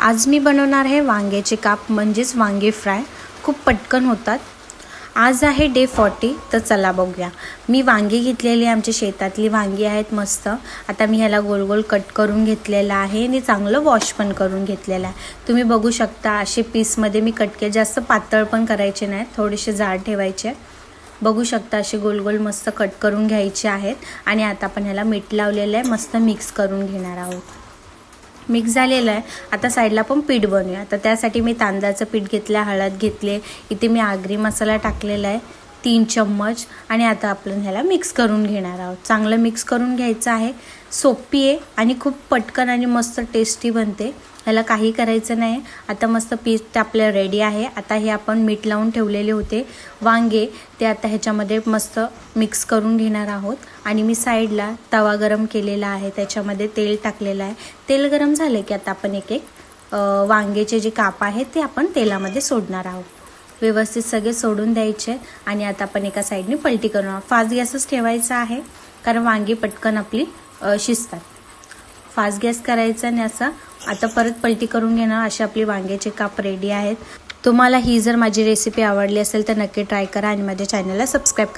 आज मी बनवणार आहे वांग्याचे काप म्हणजेच वांगे फ्राय। खूप पटकन होतात। आज आहे डे 40। तर चला बघूया। मी वांगी घेतलेली आमच्या शेतातली वांगी आहेत मस्त। आता मी ह्याला गोल गोल कट करून घेतलेला आहे आणि चांगलं वॉश पण करून घेतलेला आहे। तुम्ही बघू शकता असे पीस मध्ये मी कट केले। जास्त पातळ पण करायचे नाही, थोडेसे जाड ठेवायचे। बघू शकता असे गोल गोल मस्त कट करून घ्यायचे आहेत आणि आता आपण ह्याला मीठ लावलेलं आहे, मस्त मिक्स करून घेणार आहोत। मिक्स झालेला आहे। आता साईडला पण पीठ बनवूया। तर त्यासाठी मी तांदळाचं पीठ घेतलं, हळद घेतले, इथे मी आगरी मसाला टाकलेला आहे 3 चम्मच आणि आता आपण ह्याला मिक्स करून घेणार आहोत। चांगलं मिक्स करून घ्यायचं आहे। सोपी आहे आणि खूप पटकन आणि मस्त टेस्टी बनते। ह्याला काही करायचं नाही। आता मस्त पीठ आपलं रेडी आहे। आता हे आपण मीठ लावून ठेवलेले होते वांगे, ते आता ह्याच्यामध्ये मस्त मिक्स करून घेणार आहोत। आणि मी साईडला तवा गरम केलेला आहे, त्याच्यामध्ये तेल टाकलेलं आहे। तेल गरम झाले की आता आपण एक एक वांग्याचे जे काप आहेत ते आपण तेलामध्ये सोडणार आहोत। व्यवस्थित सगळे सोडून द्यायचे आणि आता आपण एका साईडने पलटी करणार। फास्ट गॅसच ठेवायचा आहे कारण वांगी पटकन आपली शिजतात। फास्ट गॅस करायचा आणि असं आता परत पलटी करून घेणार। असे आपले वांग्याचे काप रेडी आहेत। तुम्हाला ही जर माझी रेसिपी आवडली असेल तर नक्की ट्राय करा आणि माझ्या चॅनलला सबस्क्राइब करा।